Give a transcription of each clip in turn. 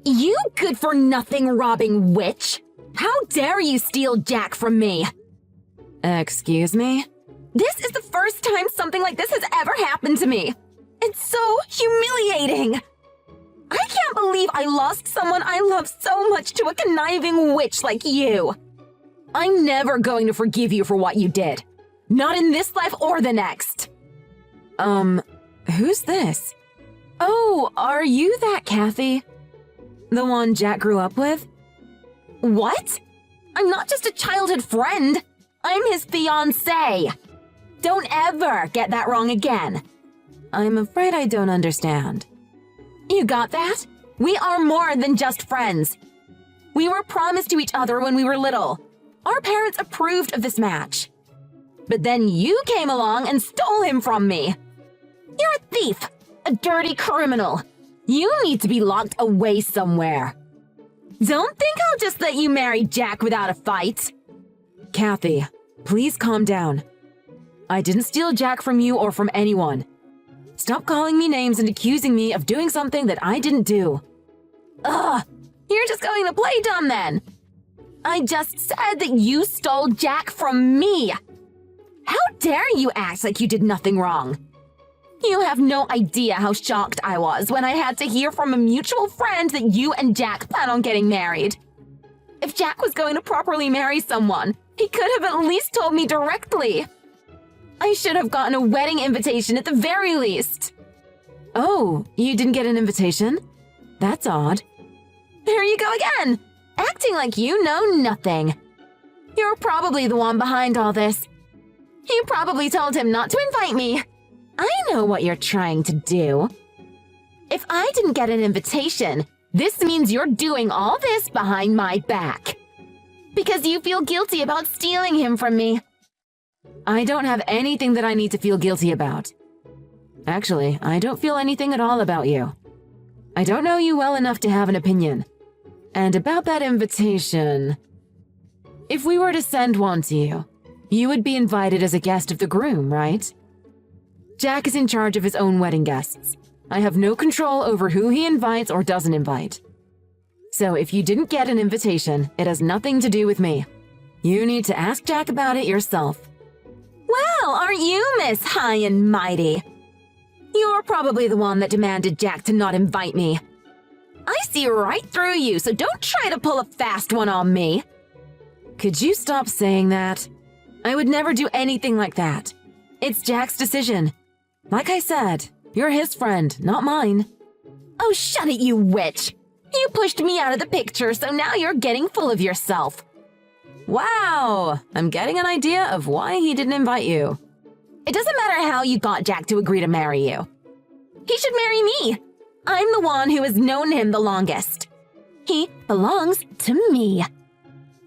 You good-for-nothing robbing witch! How dare you steal Jack from me? Excuse me? This is the first time something like this has ever happened to me. It's so humiliating. I can't believe I lost someone I love so much to a conniving witch like you. I'm never going to forgive you for what you did. Not in this life or the next. Who's this? Oh, are you that Kathy? The one Jack grew up with? What? I'm not just a childhood friend. I'm his fiancé. Don't ever get that wrong again. I'm afraid I don't understand. You got that? We are more than just friends. We were promised to each other when we were little. Our parents approved of this match. But then you came along and stole him from me. You're a thief, a dirty criminal. You need to be locked away somewhere. Don't think I'll just let you marry Jack without a fight. Kathy, please calm down. I didn't steal Jack from you or from anyone. Stop calling me names and accusing me of doing something that I didn't do. Ugh, you're just going to play dumb then. I just said that you stole Jack from me. How dare you act like you did nothing wrong? You have no idea how shocked I was when I had to hear from a mutual friend that you and Jack plan on getting married. If Jack was going to properly marry someone, he could have at least told me directly. I should have gotten a wedding invitation at the very least. Oh, you didn't get an invitation? That's odd. There you go again, acting like you know nothing. You're probably the one behind all this. You probably told him not to invite me. I know what you're trying to do. If I didn't get an invitation, this means you're doing all this behind my back. Because you feel guilty about stealing him from me. I don't have anything that I need to feel guilty about. Actually, I don't feel anything at all about you. I don't know you well enough to have an opinion. And about that invitation, if we were to send one to you, you would be invited as a guest of the groom, right? Jack is in charge of his own wedding guests. I have no control over who he invites or doesn't invite. So if you didn't get an invitation, it has nothing to do with me. You need to ask Jack about it yourself. Well, aren't you Miss High and Mighty? You're probably the one that demanded Jack to not invite me. I see right through you, so don't try to pull a fast one on me. Could you stop saying that? I would never do anything like that. It's Jack's decision. Like I said, you're his friend, not mine. Oh, shut it, you witch! You pushed me out of the picture, so now you're getting full of yourself. Wow, I'm getting an idea of why he didn't invite you. It doesn't matter how you got Jack to agree to marry you. He should marry me. I'm the one who has known him the longest. He belongs to me.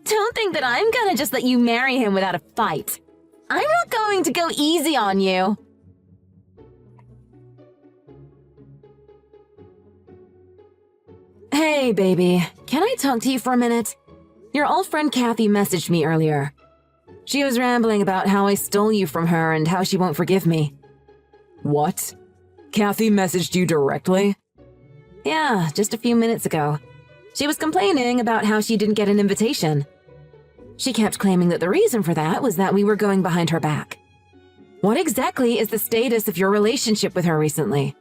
Don't think that I'm gonna just let you marry him without a fight. I'm not going to go easy on you. Hey, baby, can I talk to you for a minute? Your old friend Kathy messaged me earlier. She was rambling about how I stole you from her and how she won't forgive me. What? Kathy messaged you directly? Yeah, just a few minutes ago. She was complaining about how she didn't get an invitation. She kept claiming that the reason for that was that we were going behind her back. What exactly is the status of your relationship with her recently?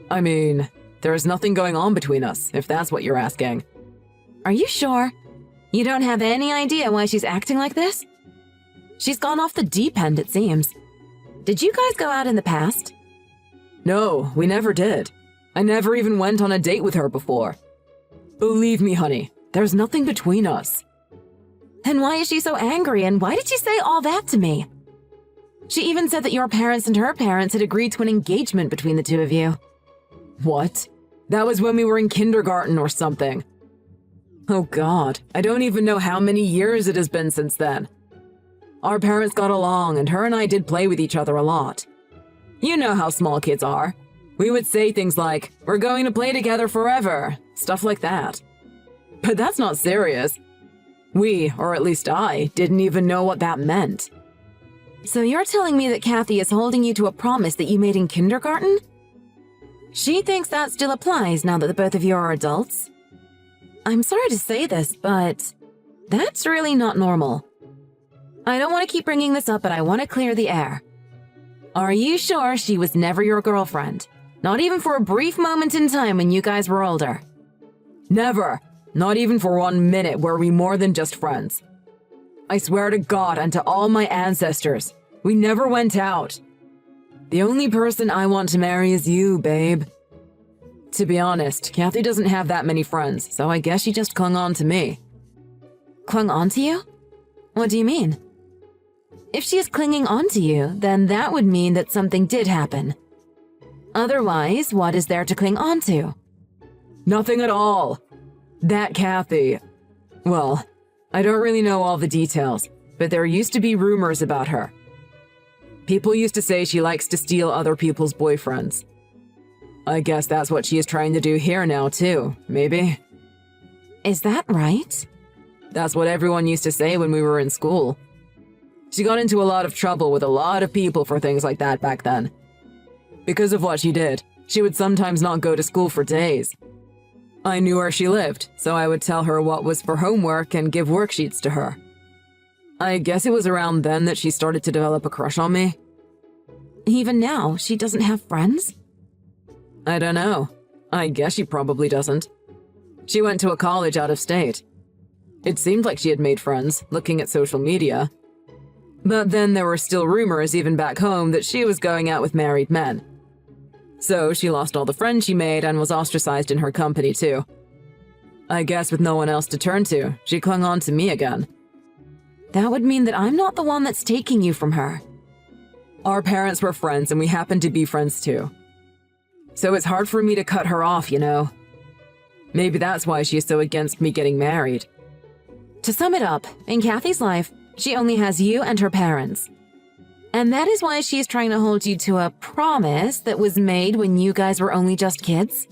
I mean, there's nothing going on between us, if that's what you're asking. Are you sure? You don't have any idea why she's acting like this? She's gone off the deep end, it seems. Did you guys go out in the past? No, we never did. I never even went on a date with her before. Believe me, honey, there's nothing between us. Then why is she so angry, and why did she say all that to me? She even said that your parents and her parents had agreed to an engagement between the two of you. What? That was when we were in kindergarten or something. Oh God, I don't even know how many years it has been since then. Our parents got along, and her and I did play with each other a lot. You know how small kids are. We would say things like, "We're going to play together forever," stuff like that. But that's not serious. We, or at least I, didn't even know what that meant. So you're telling me that Kathy is holding you to a promise that you made in kindergarten? She thinks that still applies now that the both of you are adults. I'm sorry to say this, but that's really not normal. I don't want to keep bringing this up, but I want to clear the air. Are you sure she was never your girlfriend? Not even for a brief moment in time when you guys were older? Never. Not even for 1 minute were we more than just friends. I swear to God and to all my ancestors, we never went out. The only person I want to marry is you, babe. To be honest, Kathy doesn't have that many friends, so I guess she just clung on to me. Clung on to you? What do you mean? If she is clinging on to you, then that would mean that something did happen. Otherwise, what is there to cling on to? Nothing at all. That Kathy... Well, I don't really know all the details, but there used to be rumors about her. People used to say she likes to steal other people's boyfriends. I guess that's what she is trying to do here now, too, maybe. Is that right? That's what everyone used to say when we were in school. She got into a lot of trouble with a lot of people for things like that back then. Because of what she did, she would sometimes not go to school for days. I knew where she lived, so I would tell her what was for homework and give worksheets to her. I guess it was around then that she started to develop a crush on me. Even now, she doesn't have friends? I don't know. I guess she probably doesn't. She went to a college out of state. It seemed like she had made friends, looking at social media. But then there were still rumors even back home that she was going out with married men. So she lost all the friends she made and was ostracized in her company too. I guess with no one else to turn to, she clung on to me again. That would mean that I'm not the one that's taking you from her. Our parents were friends and we happened to be friends too. So it's hard for me to cut her off, you know. Maybe that's why she is so against me getting married. To sum it up, in Kathy's life, she only has you and her parents. And that is why she is trying to hold you to a promise that was made when you guys were only just kids?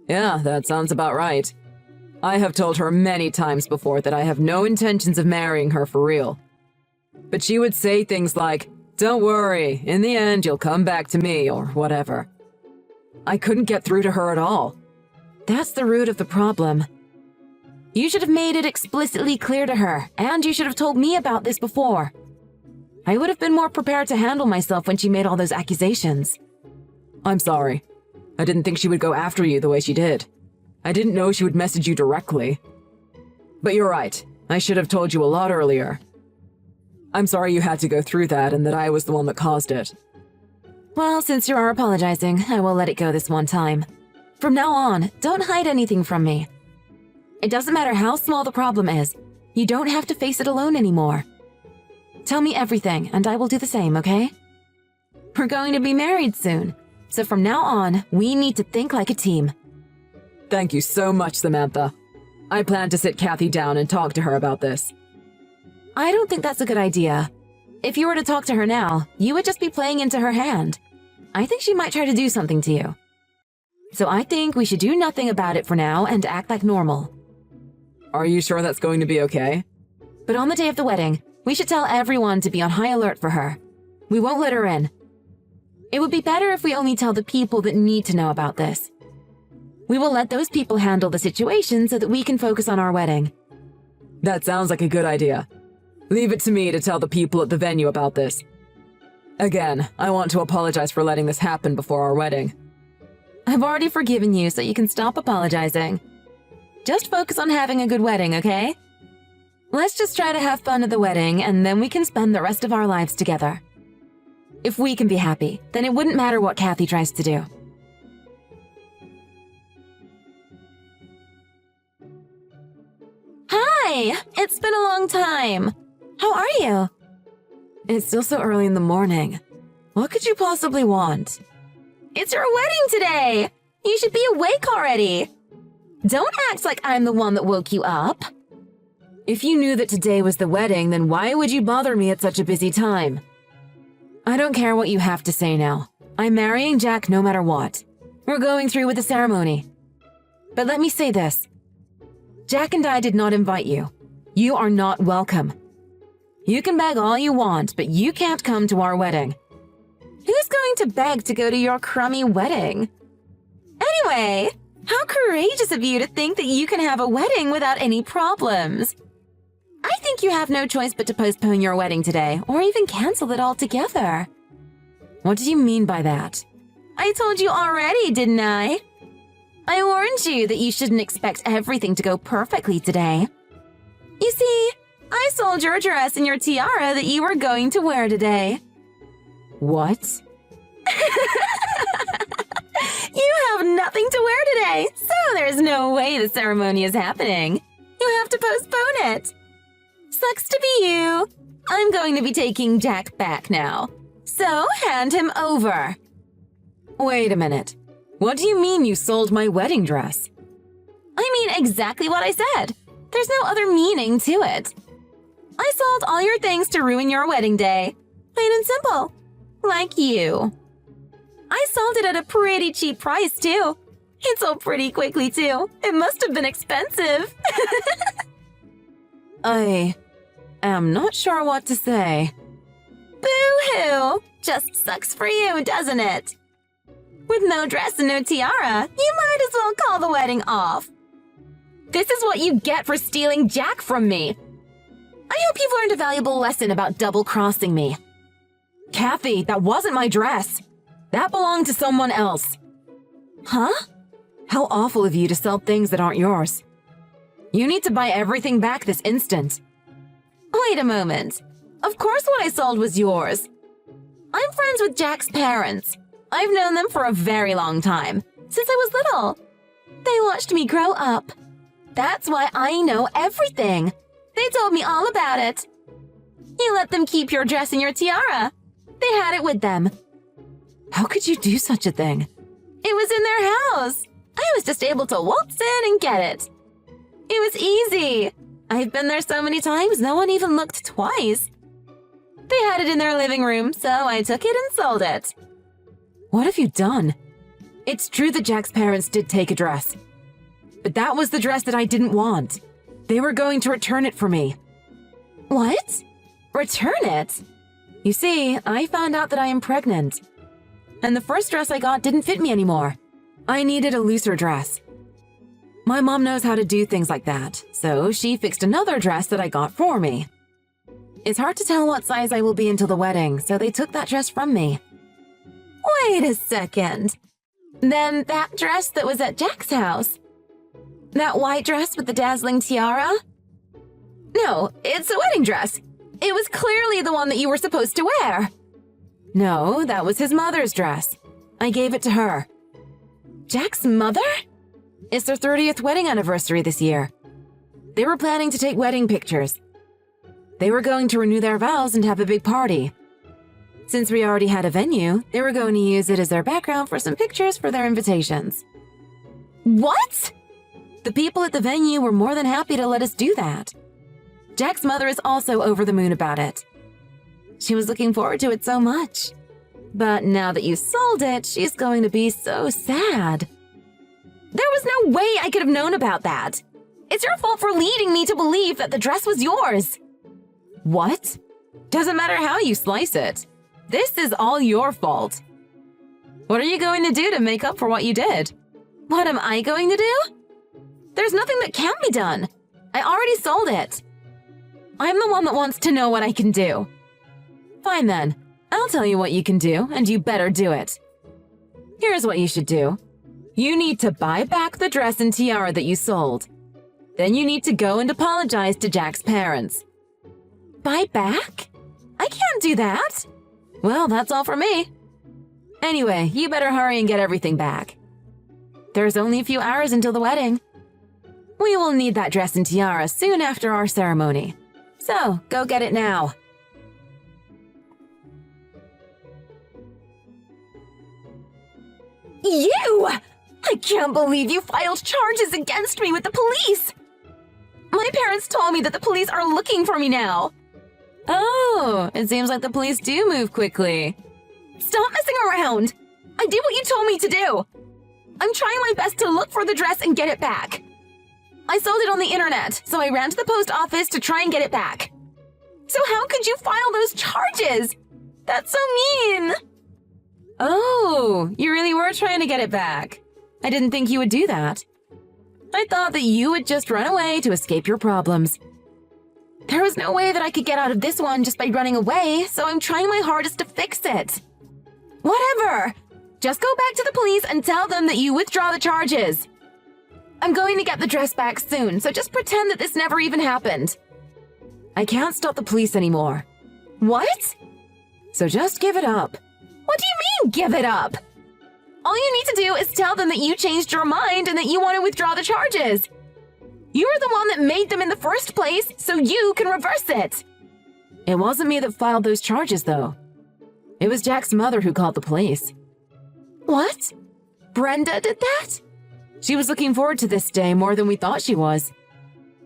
Yeah, that sounds about right. I have told her many times before that I have no intentions of marrying her for real. But she would say things like, "Don't worry, in the end you'll come back to me," or whatever. I couldn't get through to her at all. That's the root of the problem. You should have made it explicitly clear to her, and you should have told me about this before. I would have been more prepared to handle myself when she made all those accusations. I'm sorry. I didn't think she would go after you the way she did. I didn't know she would message you directly. But you're right. I should have told you a lot earlier. I'm sorry you had to go through that and that I was the one that caused it. Well, since you are apologizing, I will let it go this one time. From now on, don't hide anything from me. It doesn't matter how small the problem is. You don't have to face it alone anymore. Tell me everything, and I will do the same, okay? We're going to be married soon, so from now on, we need to think like a team. Thank you so much, Samantha. I plan to sit Kathy down and talk to her about this. I don't think that's a good idea. If you were to talk to her now, you would just be playing into her hand. I think she might try to do something to you. So I think we should do nothing about it for now and act like normal. Are you sure that's going to be okay? But on the day of the wedding, we should tell everyone to be on high alert for her. We won't let her in. It would be better if we only tell the people that need to know about this. We will let those people handle the situation so that we can focus on our wedding. That sounds like a good idea. Leave it to me to tell the people at the venue about this. Again, I want to apologize for letting this happen before our wedding. I've already forgiven you, so you can stop apologizing. Just focus on having a good wedding, okay? Let's just try to have fun at the wedding, and then we can spend the rest of our lives together. If we can be happy, then it wouldn't matter what Kathy tries to do. Hi! It's been a long time. How are you? It's still so early in the morning. What could you possibly want? It's your wedding today! You should be awake already. Don't act like I'm the one that woke you up. If you knew that today was the wedding, then why would you bother me at such a busy time? I don't care what you have to say now. I'm marrying Jack no matter what. We're going through with the ceremony. But let me say this. Jack and I did not invite you. You are not welcome. You can beg all you want, but you can't come to our wedding. Who's going to beg to go to your crummy wedding? Anyway, How courageous of you to think that you can have a wedding without any problems. I think you have no choice but to postpone your wedding today, or even cancel it altogether. What do you mean by that? I told you already, didn't I? I warned you that you shouldn't expect everything to go perfectly today. You see, I sold your dress and your tiara that you were going to wear today. What? You have nothing to wear today, so there's no way the ceremony is happening. You have to postpone it. Sucks to be you. I'm going to be taking Jack back now, so hand him over. Wait a minute. What do you mean you sold my wedding dress? I mean exactly what I said. There's no other meaning to it. I sold all your things to ruin your wedding day. Plain and simple. Like you. I sold it at a pretty cheap price, too. It sold pretty quickly, too. It must have been expensive. I am not sure what to say. Boo-hoo! Just sucks for you, doesn't it? With no dress and no tiara, you might as well call the wedding off. This is what you get for stealing Jack from me. I hope you've learned a valuable lesson about double-crossing me. Kathy, that wasn't my dress. That belonged to someone else. Huh? How awful of you to sell things that aren't yours. You need to buy everything back this instant. Wait a moment. Of course what I sold was yours. I'm friends with Jack's parents. I've known them for a very long time, since I was little. They watched me grow up. That's why I know everything. They told me all about it. You let them keep your dress and your tiara. They had it with them. How could you do such a thing? It was in their house. I was just able to waltz in and get it. It was easy. I've been there so many times, no one even looked twice. They had it in their living room, so I took it and sold it. What have you done? It's true that Jack's parents did take a dress. But that was the dress that I didn't want. They were going to return it for me. What? Return it? You see, I found out that I am pregnant. And the first dress I got didn't fit me anymore. I needed a looser dress. My mom knows how to do things like that, so she fixed another dress that I got for me. It's hard to tell what size I will be until the wedding, so they took that dress from me. Wait a second. Then that dress that was at Jack's house? That white dress with the dazzling tiara? No, it's a wedding dress. It was clearly the one that you were supposed to wear. No, that was his mother's dress. I gave it to her. Jack's mother? It's their 30th wedding anniversary this year. They were planning to take wedding pictures. They were going to renew their vows and have a big party. Since we already had a venue, they were going to use it as their background for some pictures for their invitations. What? The people at the venue were more than happy to let us do that. Jack's mother is also over the moon about it. She was looking forward to it so much. But now that you sold it, she's going to be so sad. There was no way I could have known about that. It's your fault for leading me to believe that the dress was yours. What? Doesn't matter how you slice it. This is all your fault. What are you going to do to make up for what you did? What am I going to do? There's nothing that can't be done. I already sold it. I'm the one that wants to know what I can do. Fine then. I'll tell you what you can do, and you better do it. Here's what you should do. You need to buy back the dress and tiara that you sold. Then you need to go and apologize to Jack's parents. Buy back? I can't do that. Well, that's all for me. Anyway, you better hurry and get everything back. There's only a few hours until the wedding. We will need that dress and tiara soon after our ceremony. So, go get it now. You! I can't believe you filed charges against me with the police! My parents told me that the police are looking for me now. Oh, it seems like the police do move quickly. Stop messing around! I did what you told me to do! I'm trying my best to look for the dress and get it back. I sold it on the internet, so I ran to the post office to try and get it back. So how could you file those charges? That's so mean! Oh, you really were trying to get it back. I didn't think you would do that. I thought that you would just run away to escape your problems. There was no way that I could get out of this one just by running away, so I'm trying my hardest to fix it. Whatever! Just go back to the police and tell them that you withdraw the charges. I'm going to get the dress back soon, so just pretend that this never even happened. I can't stop the police anymore. What? So just give it up. What do you mean, give it up? All you need to do is tell them that you changed your mind and that you want to withdraw the charges. You're the one that made them in the first place, so you can reverse it. It wasn't me that filed those charges, though. It was Jack's mother who called the police. What? Brenda did that? She was looking forward to this day more than we thought she was.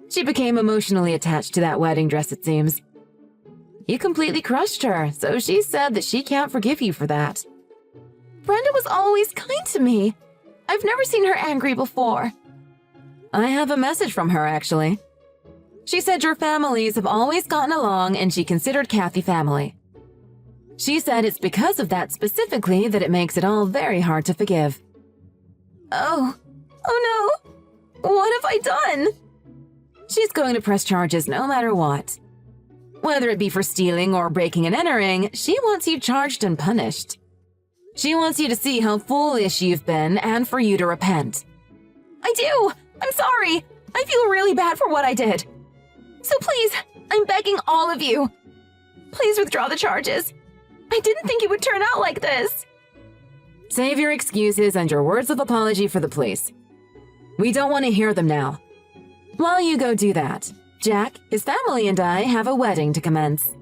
She became emotionally attached to that wedding dress, it seems. You completely crushed her, so she said that she can't forgive you for that. Brenda was always kind to me. I've never seen her angry before. I have a message from her, actually. She said your families have always gotten along and she considered Kathy family. She said it's because of that specifically that it makes it all very hard to forgive. Oh no! What have I done? She's going to press charges no matter what. Whether it be for stealing or breaking and entering, she wants you charged and punished. She wants you to see how foolish you've been and for you to repent. I do! I'm sorry! I feel really bad for what I did. So please, I'm begging all of you. Please withdraw the charges. I didn't think it would turn out like this. Save your excuses and your words of apology for the police. We don't want to hear them now. While you go do that, Jack, his family, and I have a wedding to commence.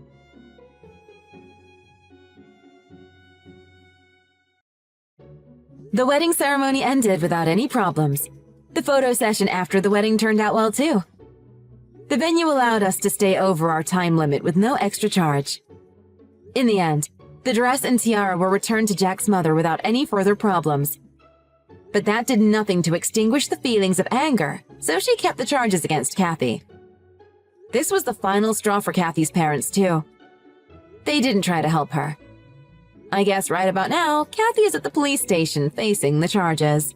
The wedding ceremony ended without any problems. The photo session after the wedding turned out well, too. The venue allowed us to stay over our time limit with no extra charge. In the end, the dress and tiara were returned to Jack's mother without any further problems. But that did nothing to extinguish the feelings of anger, so she kept the charges against Kathy. This was the final straw for Kathy's parents, too. They didn't try to help her. I guess right about now, Kathy is at the police station facing the charges.